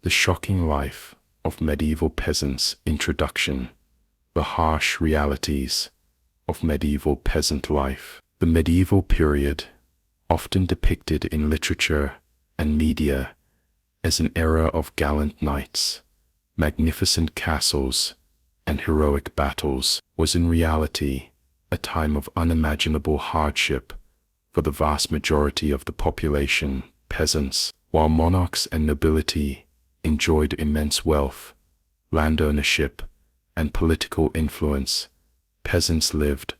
The shocking life of medieval peasants. Introduction. The harsh realities of medieval peasant life. The medieval period, often depicted in literature and media as an era of gallant knights, magnificent castles, and heroic battles, was in reality a time of unimaginable hardship for the vast majority of the population. Peasants, while monarchs and nobility enjoyed immense wealth, land ownership, and political influence, peasants lived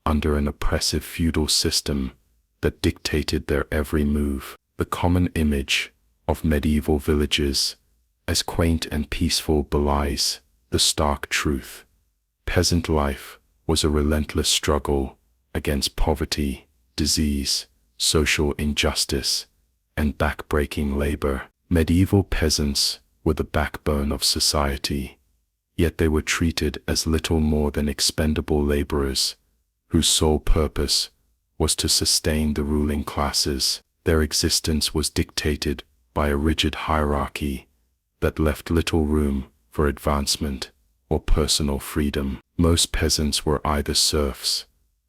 under an oppressive feudal system that dictated their every move. The common image of medieval villages as quaint and peaceful belies the stark truth. Peasant life was a relentless struggle against poverty, disease, social injustice, and back-breaking labor. Medieval peasants were the backbone of society, yet they were treated as little more than expendable laborers whose sole purpose was to sustain the ruling classes. Their existence was dictated by a rigid hierarchy that left little room for advancement or personal freedom. Most peasants were either serfs,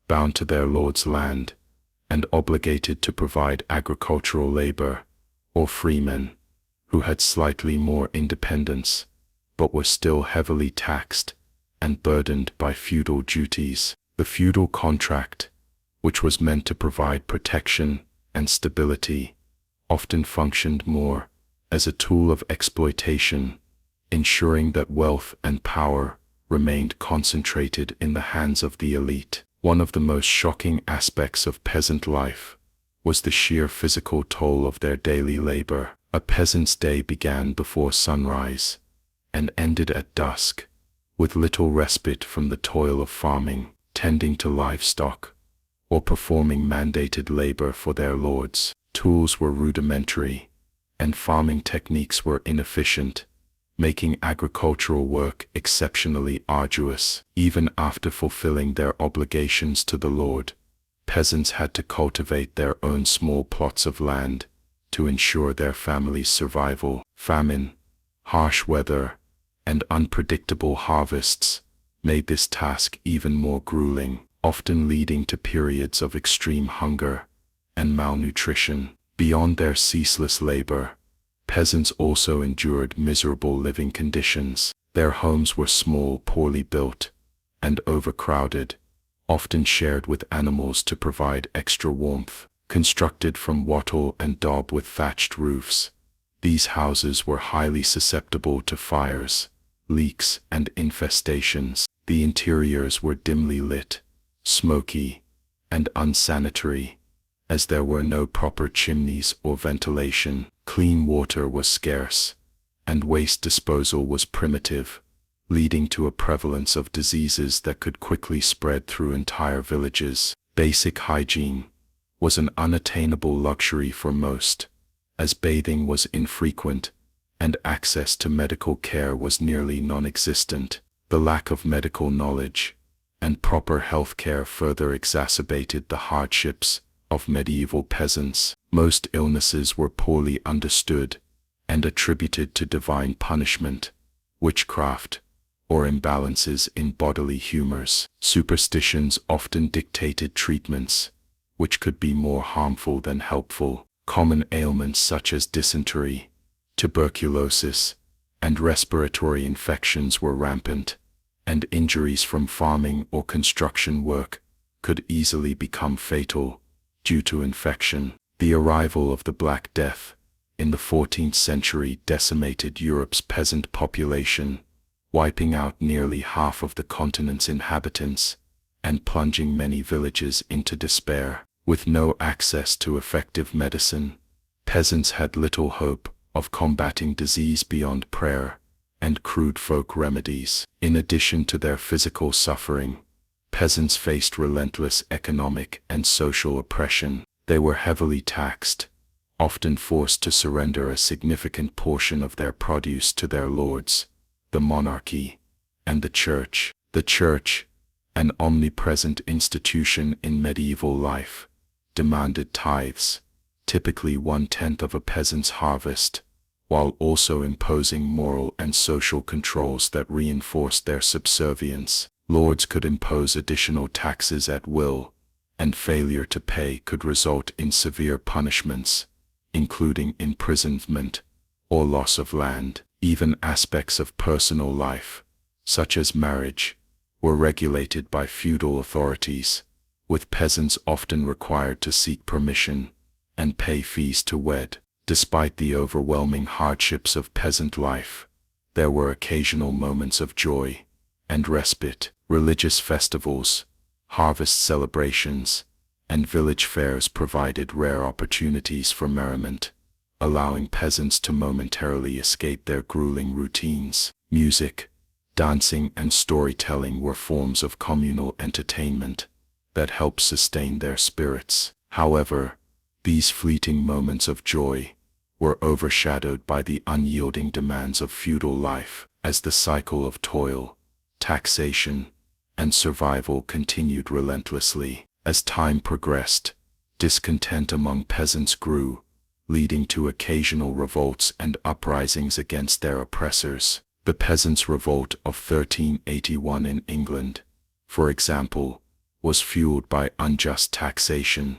bound to their lord's land and obligated to provide agricultural labor, or freemen, who had slightly more independence, but were still heavily taxed and burdened by feudal duties. The feudal contract, which was meant to provide protection and stability, often functioned more as a tool of exploitation, ensuring that wealth and power remained concentrated in the hands of the elite. One of the most shocking aspects of peasant life was the sheer physical toll of their daily labor. A peasant's day began before sunrise and ended at dusk, with little respite from the toil of farming, tending to livestock, or performing mandated labor for their lords. Tools were rudimentary, and farming techniques were inefficient, making agricultural work exceptionally arduous. Even after fulfilling their obligations to the lord, peasants had to cultivate their own small plots of land to ensure their family's survival. Famine, harsh weather, and unpredictable harvests made this task even more grueling, often leading to periods of extreme hunger and malnutrition. Beyond their ceaseless labor, peasants also endured miserable living conditions. Their homes were small, poorly built, and overcrowded, often shared with animals to provide extra warmth. Constructed from wattle and daub with thatched roofs, these houses were highly susceptible to fires, leaks, and infestations. The interiors were dimly lit, smoky, and unsanitary, as there were no proper chimneys or ventilation. Clean water was scarce, and waste disposal was primitive, leading to a prevalence of diseases that could quickly spread through entire villages. Basic hygiene was an unattainable luxury for most, as bathing was infrequent and access to medical care was nearly non-existent. The lack of medical knowledge and proper health care further exacerbated the hardships of medieval peasants. Most illnesses were poorly understood and attributed to divine punishment, witchcraft, or imbalances in bodily humors. Superstitions often dictated treatments, which could be more harmful than helpful. Common ailments such as dysentery, tuberculosis, and respiratory infections were rampant, and injuries from farming or construction work could easily become fatal due to infection. The arrival of the Black Death in the 14th century decimated Europe's peasant population, wiping out nearly half of the continent's inhabitants and plunging many villages into despair. With no access to effective medicine, peasants had little hope of combating disease beyond prayer and crude folk remedies. In addition to their physical suffering, peasants faced relentless economic and social oppression. They were heavily taxed, often forced to surrender a significant portion of their produce to their lords, the monarchy, and the church. The church, an omnipresent institution in medieval life, demanded tithes, typically 1/10 of a peasant's harvest, while also imposing moral and social controls that reinforced their subservience. Lords could impose additional taxes at will, and failure to pay could result in severe punishments, including imprisonment or loss of land. Even aspects of personal life, such as marriage, were regulated by feudal authorities, with peasants often required to seek permission and pay fees to wed. Despite the overwhelming hardships of peasant life, there were occasional moments of joy and respite. Religious festivals, harvest celebrations, and village fairs provided rare opportunities for merriment, allowing peasants to momentarily escape their grueling routines. Music, dancing, and storytelling were forms of communal entertainment that helped sustain their spirits. However, these fleeting moments of joy were overshadowed by the unyielding demands of feudal life, as the cycle of toil, taxation, and survival continued relentlessly. As time progressed, discontent among peasants grew, leading to occasional revolts and uprisings against their oppressors. The Peasants' Revolt of 1381 in England, for example, was fueled by unjust taxation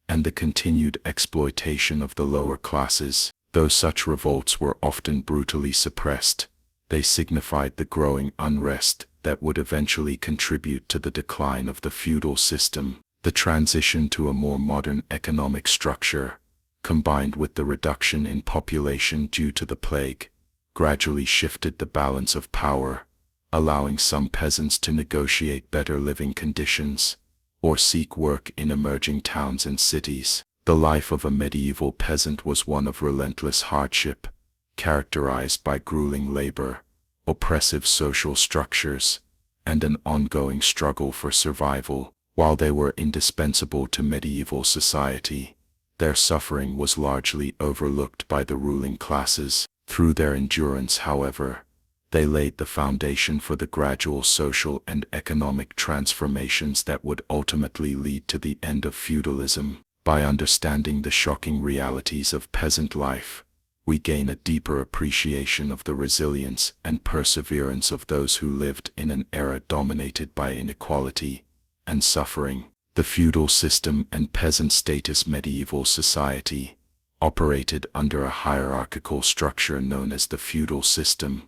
and the continued exploitation of the lower classes. Though such revolts were often brutally suppressed, they signified the growing unrest that would eventually contribute to the decline of the feudal system. The transition to a more modern economic structure, combined with the reduction in population due to the plague, gradually shifted the balance of power, allowing some peasants to negotiate better living conditions or seek work in emerging towns and cities. The life of a medieval peasant was one of relentless hardship, characterized by grueling labor, oppressive social structures, and an ongoing struggle for survival. While they were indispensable to medieval society, their suffering was largely overlooked by the ruling classes. Through their endurance, however, they laid the foundation for the gradual social and economic transformations that would ultimately lead to the end of feudalism. By understanding the shocking realities of peasant life, we gain a deeper appreciation of the resilience and perseverance of those who lived in an era dominated by inequality and suffering. The feudal system and peasant status. Medieval society operated under a hierarchical structure known as the feudal system,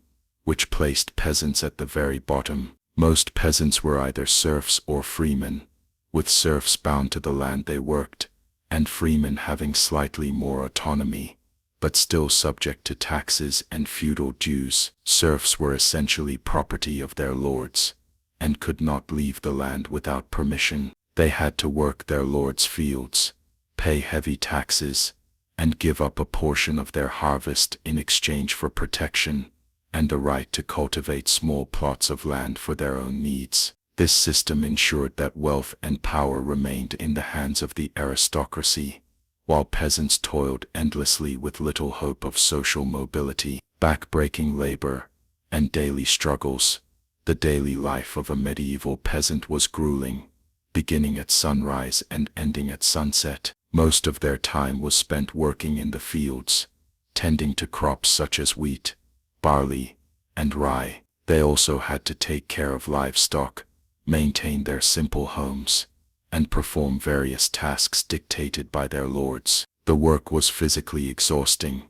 which placed peasants at the very bottom. Most peasants were either serfs or freemen, with serfs bound to the land they worked, and freemen having slightly more autonomy, but still subject to taxes and feudal dues. Serfs were essentially property of their lords, and could not leave the land without permission. They had to work their lord's fields, pay heavy taxes, and give up a portion of their harvest in exchange for protection and the right to cultivate small plots of land for their own needs. This system ensured that wealth and power remained in the hands of the aristocracy, while peasants toiled endlessly with little hope of social mobility. Back-breaking labor and daily struggles. The daily life of a medieval peasant was grueling, beginning at sunrise and ending at sunset. Most of their time was spent working in the fields, tending to crops such as wheat, barley, and rye. They also had to take care of livestock, maintain their simple homes, and perform various tasks dictated by their lords. The work was physically exhausting,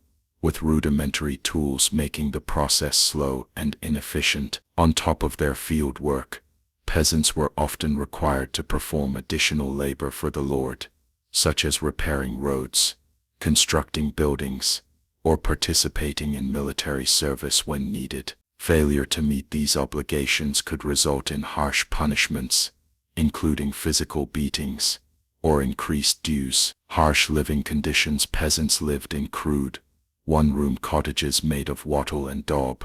with rudimentary tools making the process slow and inefficient. On top of their field work, peasants were often required to perform additional labor for the lord, such as repairing roads, constructing buildings, or participating in military service when needed. Failure to meet these obligations could result in harsh punishments, including physical beatings or increased dues. Harsh living conditions. Peasants lived in crude, one-room cottages made of wattle and daub,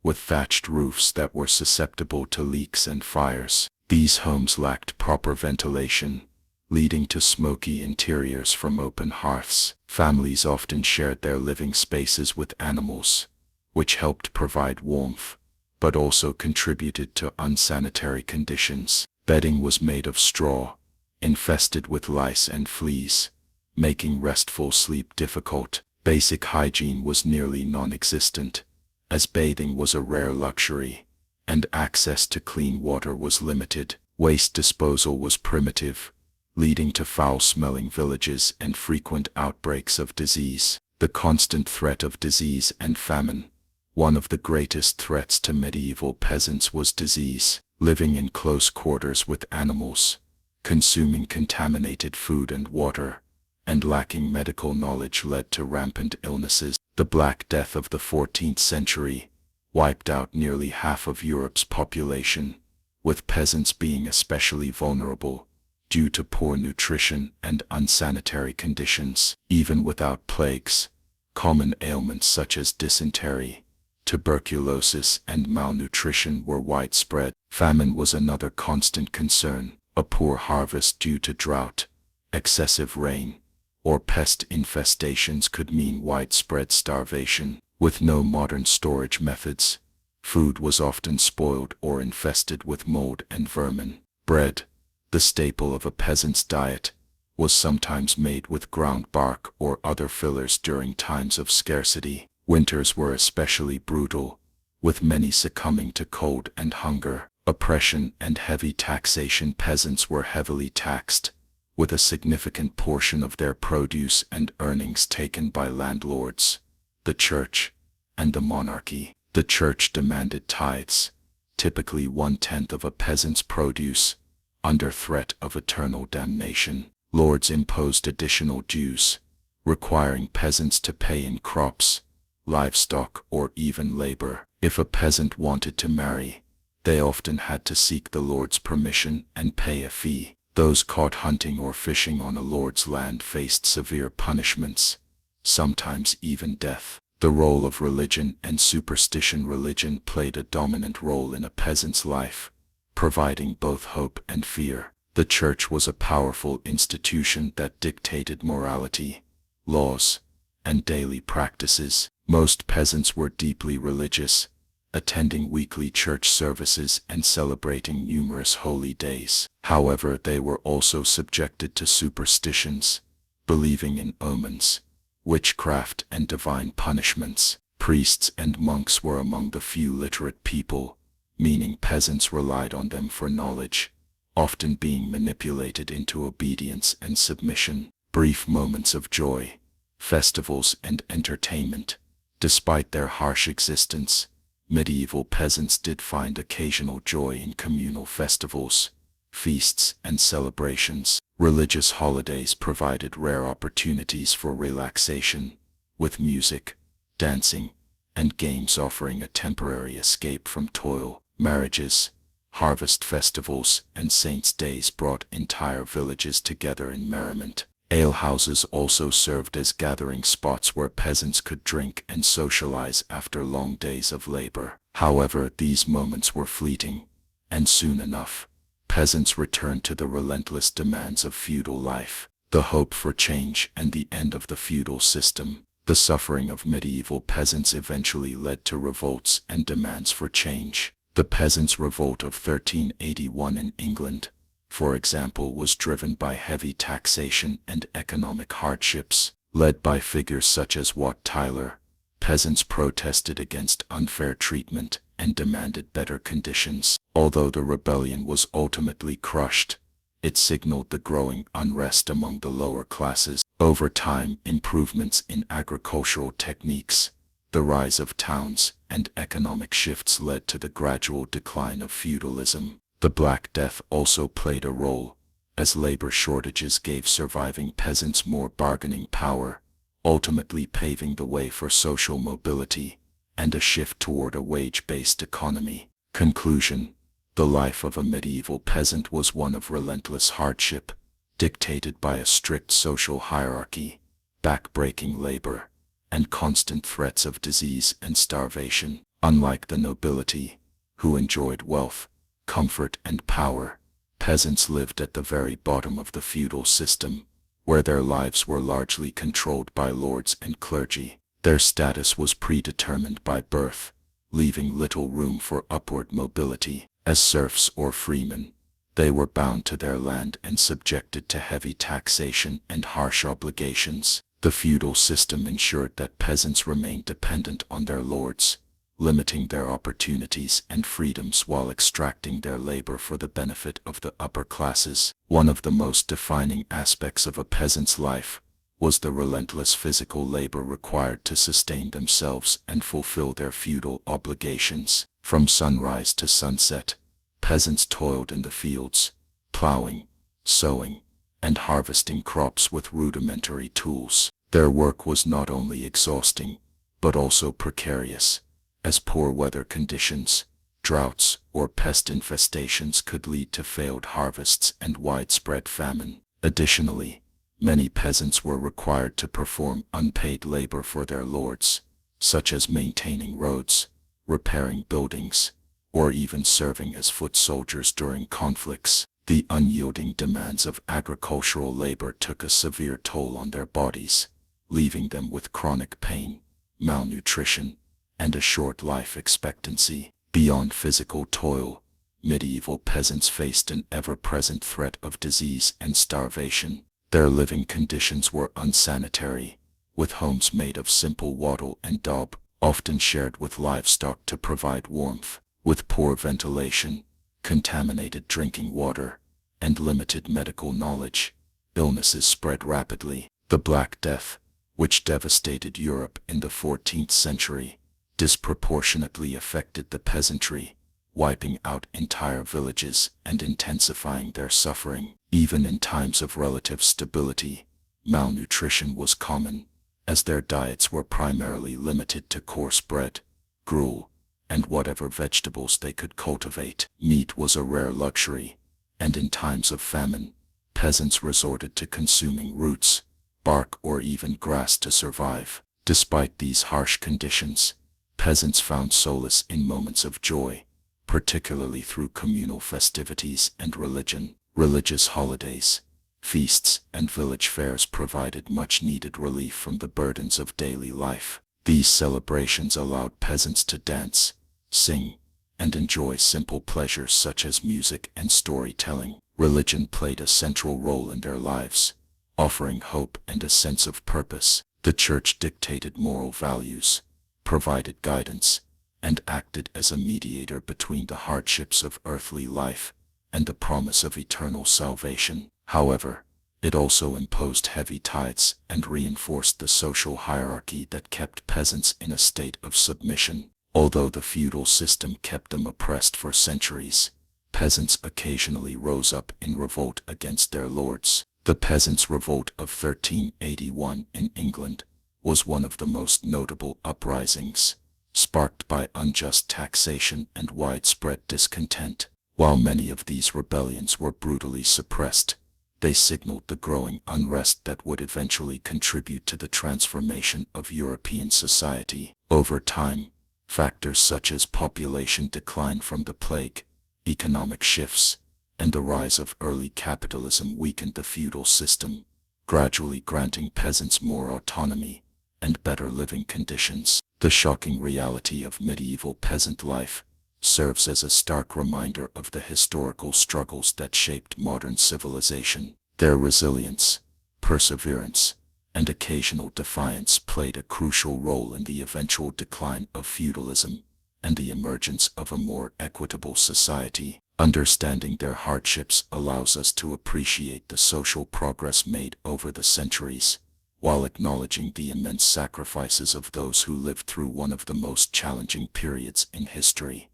with thatched roofs that were susceptible to leaks and fires. These homes lacked proper ventilation, leading to smoky interiors from open hearths. Families often shared their living spaces with animals, which helped provide warmth, but also contributed to unsanitary conditions. Bedding was made of straw, infested with lice and fleas, making restful sleep difficult. Basic hygiene was nearly non-existent, as bathing was a rare luxury, and access to clean water was limited. Waste disposal was primitive, leading to foul-smelling villages and frequent outbreaks of disease. The constant threat of disease and famine. One of the greatest threats to medieval peasants was disease. Living in close quarters with animals, consuming contaminated food and water, and lacking medical knowledge led to rampant illnesses. The Black Death of the 14th century wiped out nearly half of Europe's population, with peasants being especially vulnerable due to poor nutrition and unsanitary conditions. Even without plagues, common ailments such as dysentery, tuberculosis, and malnutrition were widespread. Famine was another constant concern. A poor harvest due to drought, excessive rain, or pest infestations could mean widespread starvation. With no modern storage methods, food was often spoiled or infested with mold and vermin. Bread, the staple of a peasant's diet, was sometimes made with ground bark or other fillers during times of scarcity. Winters were especially brutal, with many succumbing to cold and hunger. Oppression and heavy taxation. Peasants were heavily taxed, with a significant portion of their produce and earnings taken by landlords, the church, and the monarchy. The church demanded tithes, typically 1/10 of a peasant's produce, under threat of eternal damnation. Lords imposed additional dues, requiring peasants to pay in crops, livestock, or even labor. If a peasant wanted to marry, they often had to seek the lord's permission and pay a fee. Those caught hunting or fishing on a lord's land faced severe punishments, sometimes even death. The role of religion and superstition. Religion played a dominant role in a peasant's life, providing both hope and fear. The church was a powerful institution that dictated morality, laws, and daily practices. Most peasants were deeply religious, attending weekly church services and celebrating numerous holy days. However, they were also subjected to superstitions, believing in omens, witchcraft, and divine punishments. Priests and monks were among the few literate people, meaning peasants relied on them for knowledge, often being manipulated into obedience and submission. Brief moments of joy, festivals, and entertainment. Despite their harsh existence, medieval peasants did find occasional joy in communal festivals, feasts, and celebrations. Religious holidays provided rare opportunities for relaxation, with music, dancing, and games offering a temporary escape from toil. Marriages, harvest festivals, and saints' days brought entire villages together in merriment. Alehouses also served as gathering spots where peasants could drink and socialize after long days of labor. However, these moments were fleeting, and soon enough, peasants returned to the relentless demands of feudal life. The hope for change and the end of the feudal system. The suffering of medieval peasants eventually led to revolts and demands for change. The Peasants' Revolt of 1381 in England, for example, was driven by heavy taxation and economic hardships. Led by figures such as Wat Tyler, peasants protested against unfair treatment and demanded better conditions. Although the rebellion was ultimately crushed, it signaled the growing unrest among the lower classes. Over time, improvements in agricultural techniques, the rise of towns, and economic shifts led to the gradual decline of feudalism. The Black Death also played a role, as labor shortages gave surviving peasants more bargaining power, ultimately paving the way for social mobility and a shift toward a wage-based economy. Conclusion: the life of a medieval peasant was one of relentless hardship, dictated by a strict social hierarchy, back-breaking labor, and constant threats of disease and starvation. Unlike the nobility, who enjoyed wealth, comfort, and power, peasants lived at the very bottom of the feudal system, where their lives were largely controlled by lords and clergy. Their status was predetermined by birth, leaving little room for upward mobility. As serfs or freemen, they were bound to their land and subjected to heavy taxation and harsh obligations. The feudal system ensured that peasants remained dependent on their lords, limiting their opportunities and freedoms while extracting their labor for the benefit of the upper classes. One of the most defining aspects of a peasant's life was the relentless physical labor required to sustain themselves and fulfill their feudal obligations. From sunrise to sunset, peasants toiled in the fields, plowing, sowing, and harvesting crops with rudimentary tools. Their work was not only exhausting, but also precarious, as poor weather conditions, droughts, or pest infestations could lead to failed harvests and widespread famine. Additionally, many peasants were required to perform unpaid labor for their lords, such as maintaining roads, repairing buildings, or even serving as foot soldiers during conflicts. The unyielding demands of agricultural labor took a severe toll on their bodies, leaving them with chronic pain, malnutrition, and a short life expectancy. Beyond physical toil, medieval peasants faced an ever-present threat of disease and starvation. Their living conditions were unsanitary, with homes made of simple wattle and daub, often shared with livestock to provide warmth. With poor ventilation, contaminated drinking water, and limited medical knowledge, illnesses spread rapidly. The Black Death, which devastated Europe in the 14th century, disproportionately affected the peasantry, wiping out entire villages and intensifying their suffering. Even in times of relative stability, malnutrition was common, as their diets were primarily limited to coarse bread, gruel, and whatever vegetables they could cultivate. Meat was a rare luxury, and in times of famine, peasants resorted to consuming roots, bark, or even grass to survive. Despite these harsh conditions, peasants found solace in moments of joy, particularly through communal festivities and religion. Religious holidays, feasts, and village fairs provided much-needed relief from the burdens of daily life. These celebrations allowed peasants to dance, sing, and enjoy simple pleasures such as music and storytelling. Religion played a central role in their lives, offering hope and a sense of purpose. The church dictated moral values, provided guidance, and acted as a mediator between the hardships of earthly life and the promise of eternal salvation. However, it also imposed heavy tithes and reinforced the social hierarchy that kept peasants in a state of submission. Although the feudal system kept them oppressed for centuries, peasants occasionally rose up in revolt against their lords. The Peasants' Revolt of 1381 in England was one of the most notable uprisings, sparked by unjust taxation and widespread discontent. While many of these rebellions were brutally suppressed, they signaled the growing unrest that would eventually contribute to the transformation of European society. Over time, factors such as population decline from the plague, economic shifts, and the rise of early capitalism weakened the feudal system, gradually granting peasants more autonomy and better living conditions. The shocking reality of medieval peasant life serves as a stark reminder of the historical struggles that shaped modern civilization. Their resilience, perseverance, and occasional defiance played a crucial role in the eventual decline of feudalism and the emergence of a more equitable society. Understanding their hardships allows us to appreciate the social progress made over the centuries, while acknowledging the immense sacrifices of those who lived through one of the most challenging periods in history.